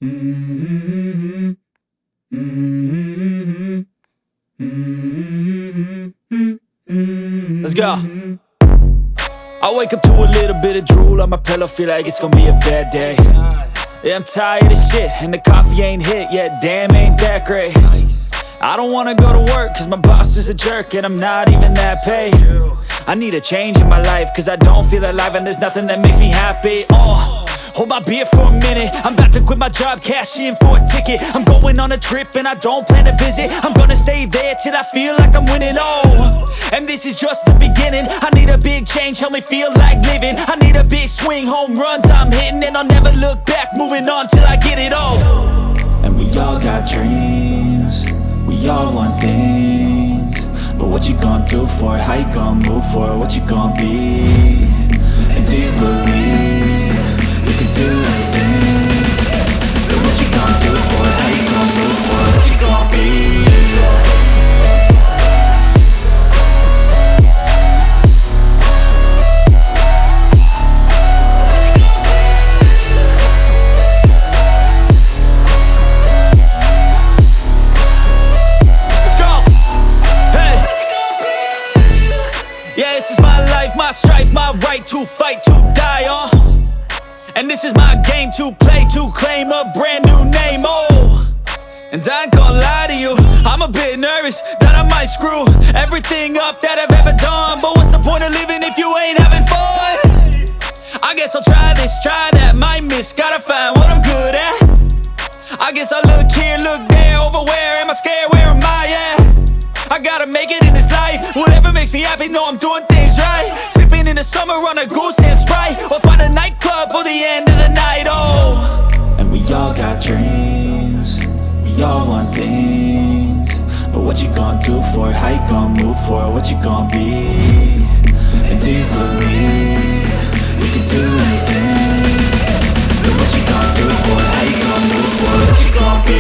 Mm-hmm. Mm-hmm. Mm-hmm. Let's go. I wake up to a little bit of drool on my pillow, feel like it's gonna be a bad day. Yeah, I'm tired of shit, and the coffee ain't hit yet, damn, ain't that great. I don't wanna go to work, cause my boss is a jerk, and I'm not even that paid. I need a change in my life, cause I don't feel alive, and there's nothing that makes me happy. Hold my beer for a minute, I'm about to quit my job, cash in for a ticket. I'm going on a trip and I don't plan to visit. I'm gonna stay there till I feel like I'm winning, and this is just the beginning. I need a big change, help me feel like living. I need a big swing, home runs I'm hitting, and I'll never look back, moving on till I get it all. And we all got dreams, we all want things, but what you gonna do for it? How you gonna move for it? What you gonna be? And do you believe you can do anything? But what you gonna do for it? How you gonna move for it? What you gonna be? Yeah, this is my life, my strife, my right to fight, to die on. And this is my game to play, to claim a brand new name, And I ain't gonna lie to you, I'm a bit nervous that I might screw everything up that I've ever done. But what's the point of living if you ain't having fun? I guess I'll try this, try that, might miss, gotta find what I'm good at. I guess I look here, look there, over where am I scared, where am I at? I gotta make it in this life, whatever makes me happy, know I'm doing things right. Sipping in the summer on a goose and Sprite, or find a nightclub for the end of the night, And we all got dreams, we all want things, but what you gonna do for it? How you gonna move for it? What you gonna be? And do you believe you can do anything? But what you gonna do for it? How you gonna move for it? What you gonna be?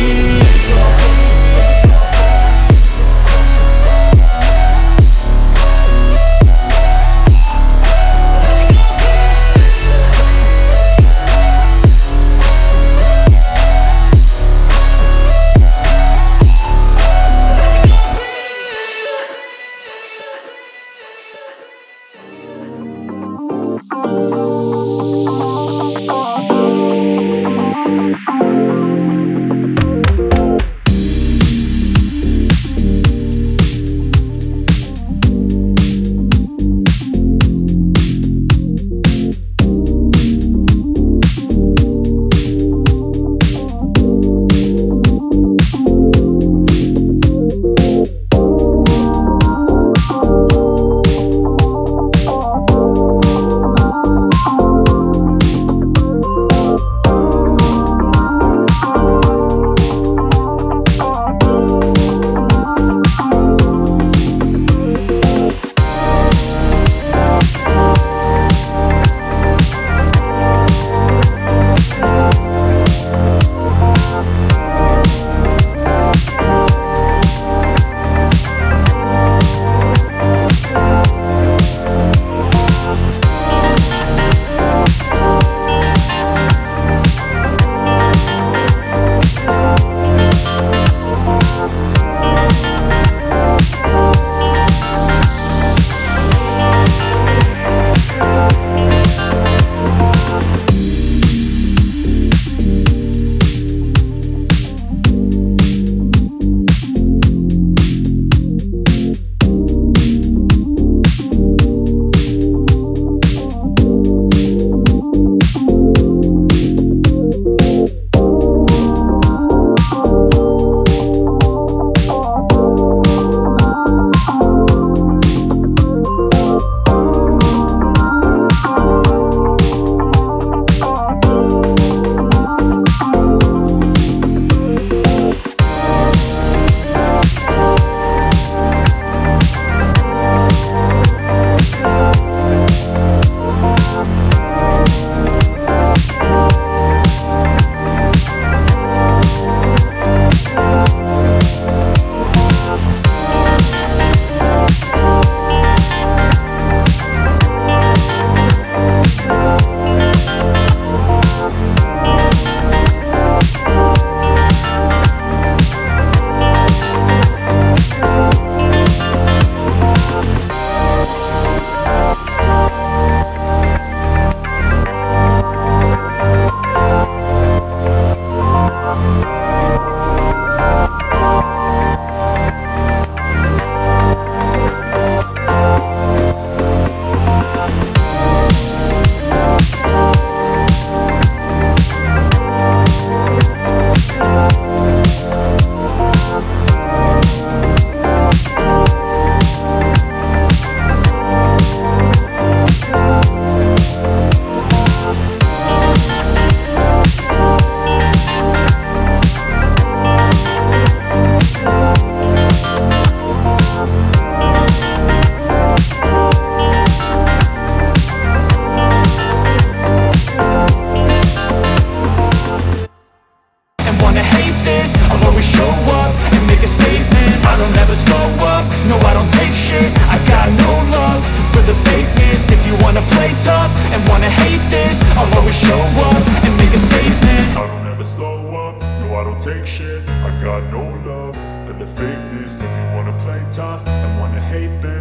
take shit. I got no love for the fakeness. If you wanna play tough and wanna hate this,